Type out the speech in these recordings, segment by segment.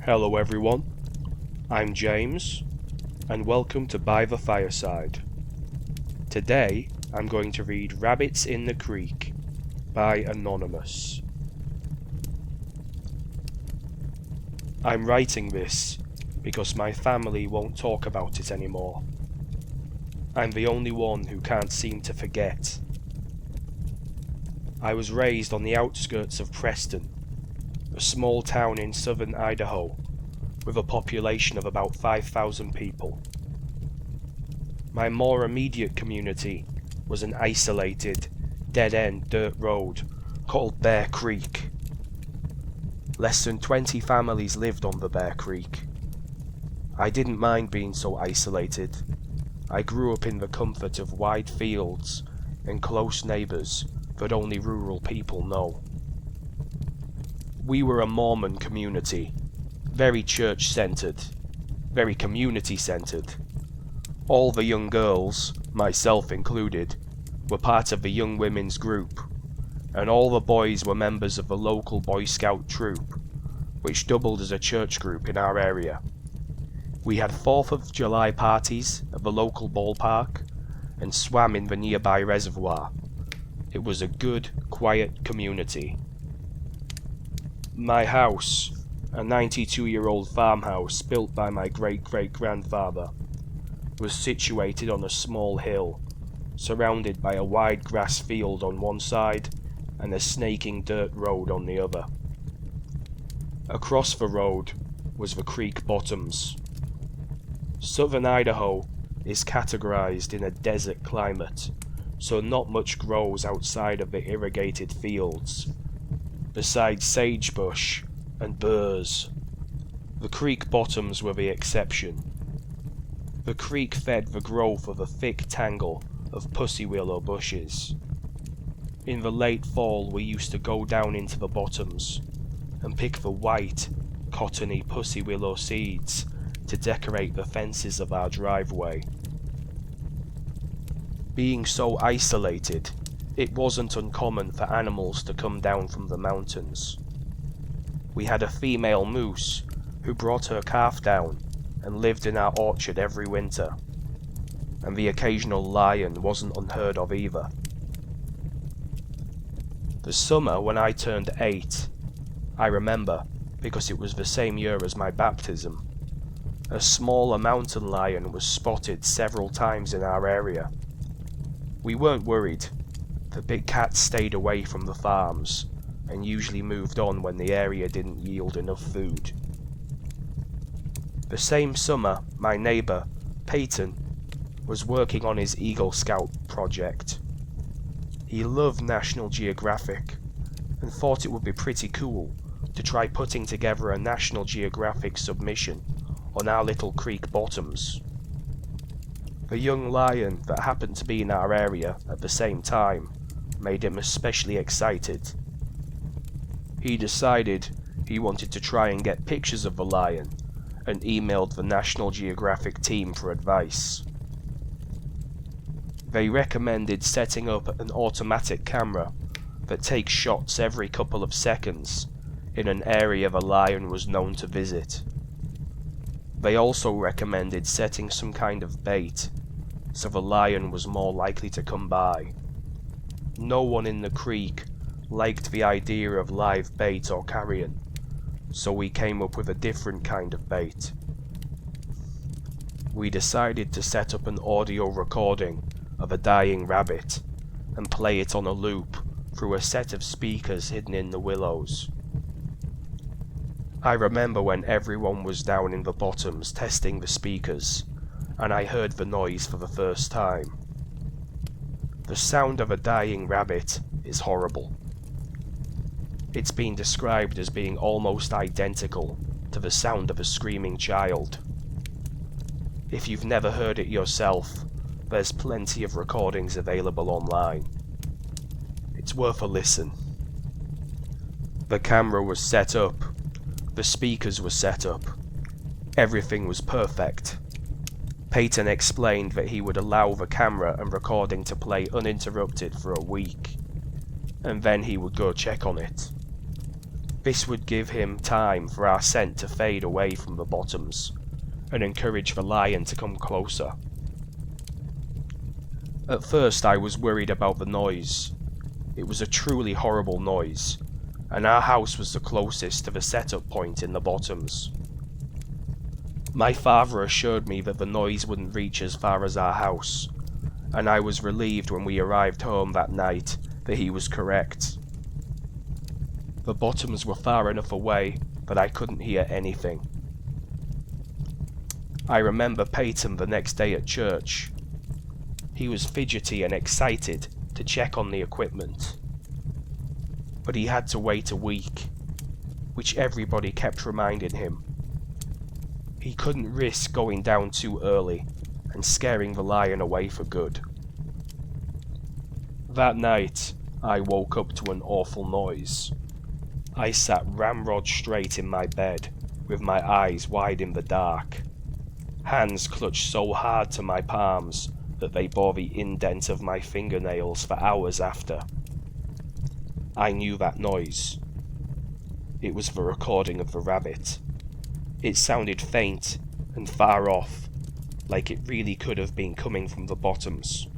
Hello everyone, I'm James, and welcome to By The Fireside. Today I'm going to read Rabbits in the Creek by Anonymous. I'm writing this because my family won't talk about it anymore. I'm the only one who can't seem to forget. I was raised on the outskirts of Preston, a small town in southern Idaho, with a population of about 5,000 people. My more immediate community was an isolated, dead-end dirt road called Bear Creek. Less than 20 families lived on the Bear Creek. I didn't mind being so isolated. I grew up in the comfort of wide fields and close neighbours that only rural people know. We were a Mormon community, very church-centred, very community-centred. All the young girls, myself included, were part of the young women's group, and all the boys were members of the local Boy Scout troop, which doubled as a church group in our area. We had 4th of July parties at the local ballpark and swam in the nearby reservoir. It was a good, quiet community. My house, a 92-year-old farmhouse built by my great-great-grandfather, was situated on a small hill, surrounded by a wide grass field on one side and a snaking dirt road on the other. Across the road was the creek bottoms. Southern Idaho is categorized in a desert climate, so not much grows outside of the irrigated fields, besides sagebush and burrs. The creek bottoms were the exception. The creek fed the growth of a thick tangle of pussy willow bushes. In the late fall we used to go down into the bottoms and pick the white, cottony pussy willow seeds to decorate the fences of our driveway. Being so isolated, it wasn't uncommon for animals to come down from the mountains. We had a female moose who brought her calf down and lived in our orchard every winter, and the occasional lion wasn't unheard of either. The summer when I turned 8, I remember because it was the same year as my baptism, a smaller mountain lion was spotted several times in our area. We weren't worried. The big cats stayed away from the farms and usually moved on when the area didn't yield enough food. The same summer, my neighbour, Peyton, was working on his Eagle Scout project. He loved National Geographic and thought it would be pretty cool to try putting together a National Geographic submission on our little creek bottoms. The young lion that happened to be in our area at the same time made him especially excited. He decided he wanted to try and get pictures of the lion and emailed the National Geographic team for advice. They recommended setting up an automatic camera that takes shots every couple of seconds in an area the lion was known to visit. They also recommended setting some kind of bait, so the lion was more likely to come by. No one in the creek liked the idea of live bait or carrion, so we came up with a different kind of bait. We decided to set up an audio recording of a dying rabbit and play it on a loop through a set of speakers hidden in the willows. I remember when everyone was down in the bottoms testing the speakers, and I heard the noise for the first time. The sound of a dying rabbit is horrible. It's been described as being almost identical to the sound of a screaming child. If you've never heard it yourself, there's plenty of recordings available online. It's worth a listen. The camera was set up. The speakers were set up. Everything was perfect. Peyton explained that he would allow the camera and recording to play uninterrupted for a week, and then he would go check on it. This would give him time for our scent to fade away from the bottoms, and encourage the lion to come closer. At first I was worried about the noise. It was a truly horrible noise, and our house was the closest to the setup point in the bottoms. My father assured me that the noise wouldn't reach as far as our house, and I was relieved when we arrived home that night that he was correct. The bottoms were far enough away that I couldn't hear anything. I remember Peyton the next day at church. He was fidgety and excited to check on the equipment. But he had to wait a week, which everybody kept reminding him. He couldn't risk going down too early and scaring the lion away for good. That night, I woke up to an awful noise. I sat ramrod straight in my bed, with my eyes wide in the dark. Hands clutched so hard to my palms that they bore the indent of my fingernails for hours after. I knew that noise. It was the recording of the rabbit. It sounded faint and far off, like it really could have been coming from the bottoms.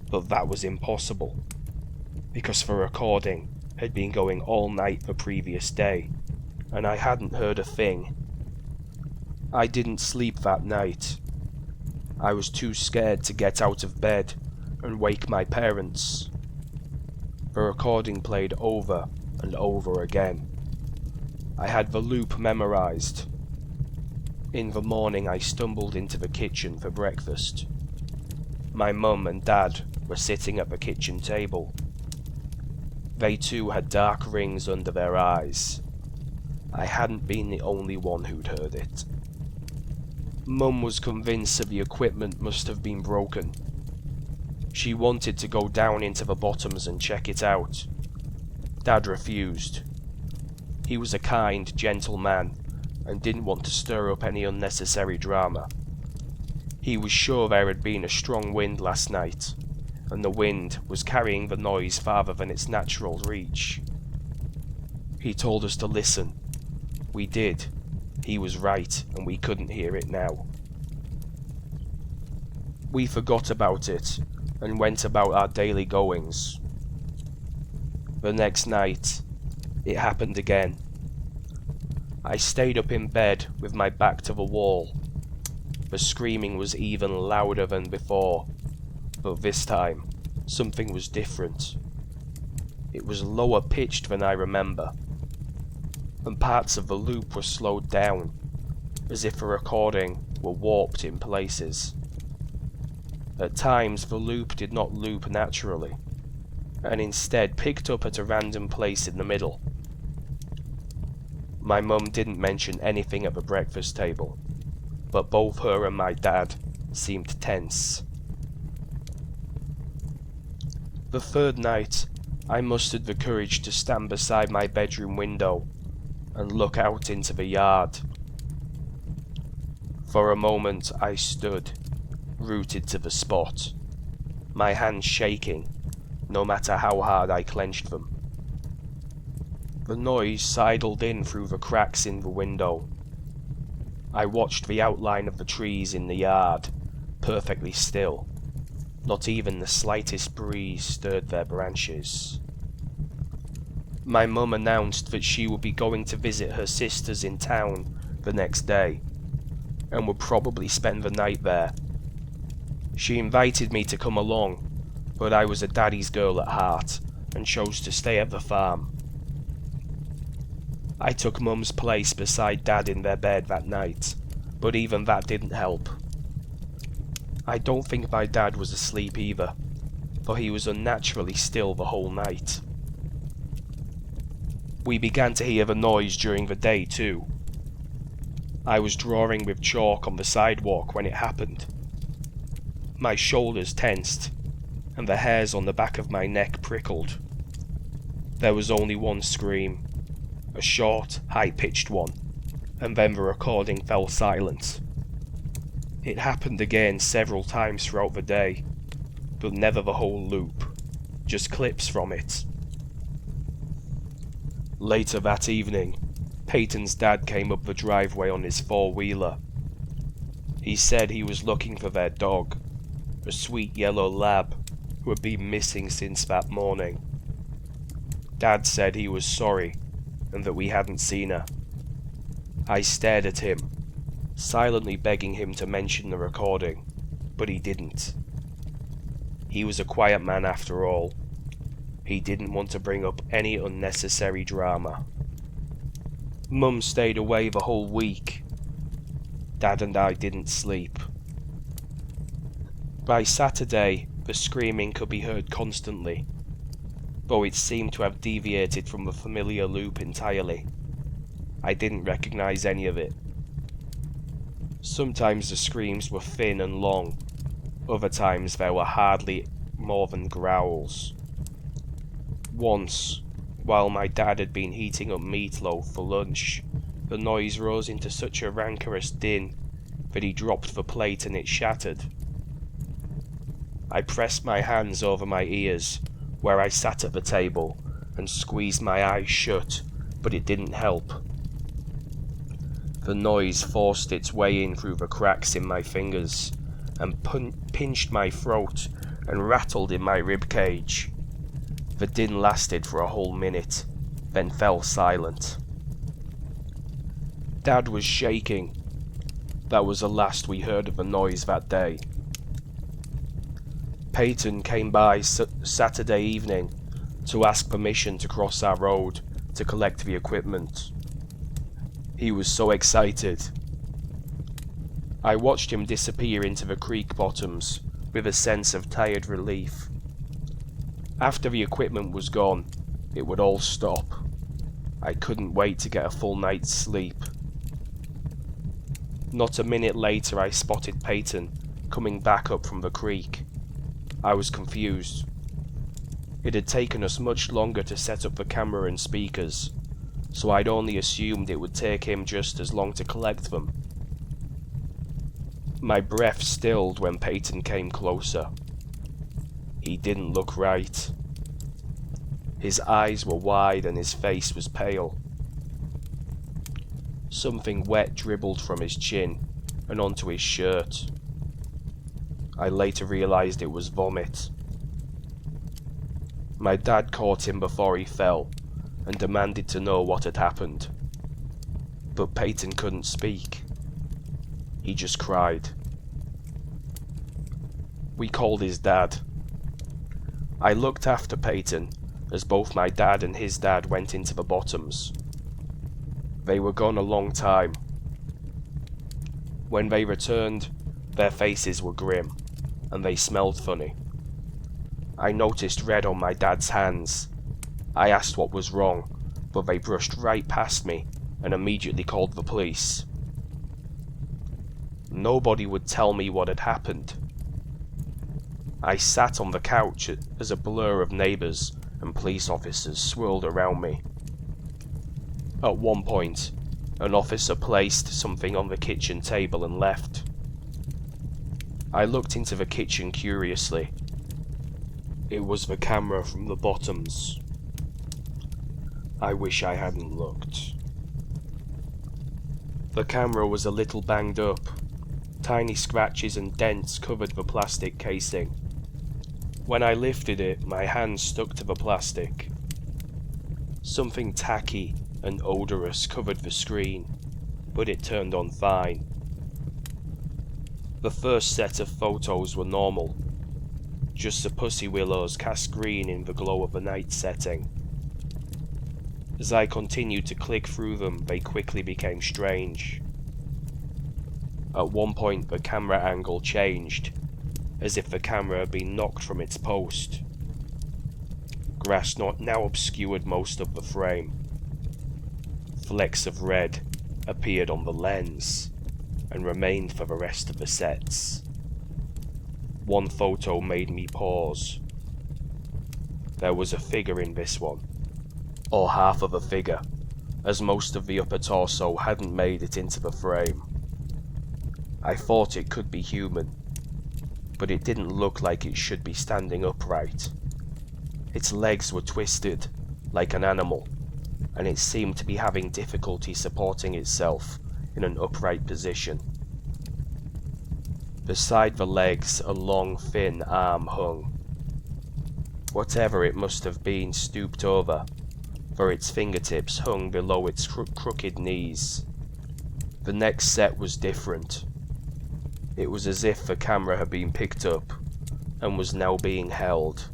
But that was impossible, because the recording had been going all night the previous day, and I hadn't heard a thing. I didn't sleep that night. I was too scared to get out of bed and wake my parents. The recording played over and over again. I had the loop memorized. In the morning I stumbled into the kitchen for breakfast. My mum and dad were sitting at the kitchen table. They too had dark rings under their eyes. I hadn't been the only one who'd heard it. Mum was convinced that the equipment must have been broken. She wanted to go down into the bottoms and check it out. Dad refused. He was a kind, gentle man and didn't want to stir up any unnecessary drama. He was sure there had been a strong wind last night, and the wind was carrying the noise farther than its natural reach. He told us to listen. We did. He was right, and we couldn't hear it now. We forgot about it, and went about our daily goings. The next night, it happened again. I stayed up in bed with my back to the wall. The screaming was even louder than before, but this time, something was different. It was lower pitched than I remember, and parts of the loop were slowed down, as if the recording were warped in places. At times the loop did not loop naturally, and instead picked up at a random place in the middle. My mum didn't mention anything at the breakfast table, but both her and my dad seemed tense. The third night, I mustered the courage to stand beside my bedroom window and look out into the yard. For a moment I stood, rooted to the spot, my hands shaking, no matter how hard I clenched them. The noise sidled in through the cracks in the window. I watched the outline of the trees in the yard, perfectly still. Not even the slightest breeze stirred their branches. My mum announced that she would be going to visit her sisters in town the next day, and would probably spend the night there. She invited me to come along, but I was a daddy's girl at heart, and chose to stay at the farm. I took Mum's place beside Dad in their bed that night, but even that didn't help. I don't think my dad was asleep either, for he was unnaturally still the whole night. We began to hear the noise during the day too. I was drawing with chalk on the sidewalk when it happened. My shoulders tensed, and the hairs on the back of my neck prickled. There was only one scream, a short, high-pitched one, and then the recording fell silent. It happened again several times throughout the day, but never the whole loop, just clips from it. Later that evening, Peyton's dad came up the driveway on his four-wheeler. He said he was looking for their dog, a sweet yellow lab who had been missing since that morning. Dad said he was sorry and that we hadn't seen her. I stared at him, silently begging him to mention the recording, but he didn't. He was a quiet man after all. He didn't want to bring up any unnecessary drama. Mum stayed away the whole week. Dad and I didn't sleep. By Saturday, the screaming could be heard constantly, though it seemed to have deviated from the familiar loop entirely. I didn't recognize any of it. Sometimes the screams were thin and long, other times there were hardly more than growls. Once, while my dad had been heating up meatloaf for lunch, the noise rose into such a rancorous din that he dropped the plate and it shattered. I pressed my hands over my ears, where I sat at the table, and squeezed my eyes shut, but it didn't help. The noise forced its way in through the cracks in my fingers, and pinched my throat and rattled in my rib cage. The din lasted for a whole minute, then fell silent. Dad was shaking. That was the last we heard of the noise that day. Peyton came by Saturday evening to ask permission to cross our road to collect the equipment. He was so excited. I watched him disappear into the creek bottoms with a sense of tired relief. After the equipment was gone, it would all stop. I couldn't wait to get a full night's sleep. Not a minute later I spotted Peyton coming back up from the creek. I was confused. It had taken us much longer to set up the camera and speakers, so I'd only assumed it would take him just as long to collect them. My breath stilled when Peyton came closer. He didn't look right. His eyes were wide and his face was pale. Something wet dribbled from his chin and onto his shirt. I later realized it was vomit. My dad caught him before he fell and demanded to know what had happened. But Peyton couldn't speak. He just cried. We called his dad. I looked after Peyton as both my dad and his dad went into the bottoms. They were gone a long time. When they returned, their faces were grim, and they smelled funny. I noticed red on my dad's hands. I asked what was wrong, but they brushed right past me and immediately called the police. Nobody would tell me what had happened. I sat on the couch as a blur of neighbours and police officers swirled around me. At one point, an officer placed something on the kitchen table and left. I looked into the kitchen curiously. It was the camera from the bottoms. I wish I hadn't looked. The camera was a little banged up. Tiny scratches and dents covered the plastic casing. When I lifted it, my hand stuck to the plastic. Something tacky and odorous covered the screen, but it turned on fine. The first set of photos were normal, just the pussy willows cast green in the glow of the night setting. As I continued to click through them, they quickly became strange. At one point the camera angle changed, as if the camera had been knocked from its post. Grass now obscured most of the frame. Flecks of red appeared on the lens, and remained for the rest of the sets. One photo made me pause. There was a figure in this one, or half of a figure, as most of the upper torso hadn't made it into the frame. I thought it could be human, but it didn't look like it should be standing upright. Its legs were twisted, like an animal, and it seemed to be having difficulty supporting itself in an upright position. Beside the legs, a long, thin arm hung. Whatever it must have been stooped over, for its fingertips hung below its crooked knees. The next set was different. It was as if the camera had been picked up and was now being held.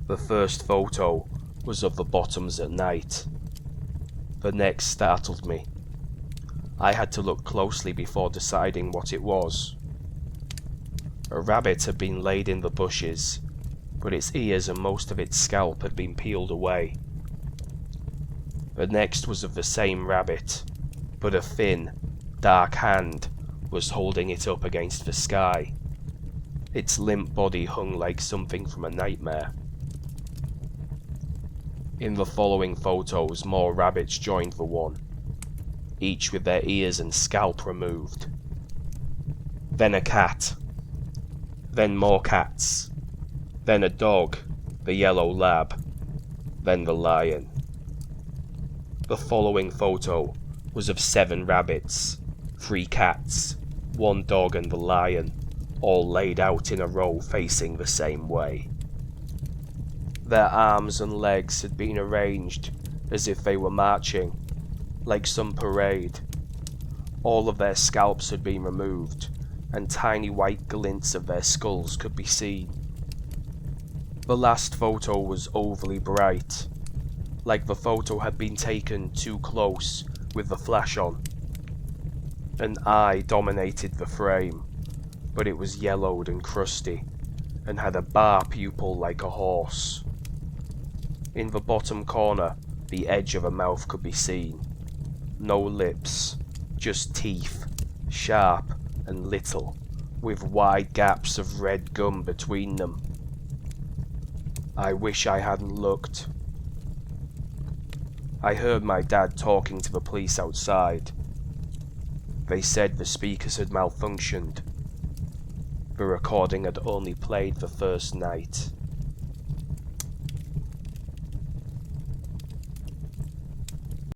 The first photo was of the bottoms at night. The next startled me. I had to look closely before deciding what it was. A rabbit had been laid in the bushes, but its ears and most of its scalp had been peeled away. The next was of the same rabbit, but a thin, dark hand was holding it up against the sky. Its limp body hung like something from a nightmare. In the following photos, more rabbits joined the one, each with their ears and scalp removed. Then a cat. Then more cats. Then a dog, the yellow lab. Then the lion. The following photo was of 7 rabbits, 3 cats, 1 dog and the lion, all laid out in a row facing the same way. Their arms and legs had been arranged as if they were marching, like some parade. All of their scalps had been removed, and tiny white glints of their skulls could be seen. The last photo was overly bright, like the photo had been taken too close with the flash on. An eye dominated the frame, but it was yellowed and crusty, and had a bar pupil like a horse. In the bottom corner, the edge of a mouth could be seen. No lips, just teeth, sharp and little, with wide gaps of red gum between them. I wish I hadn't looked. I heard my dad talking to the police outside. They said the speakers had malfunctioned. The recording had only played the first night.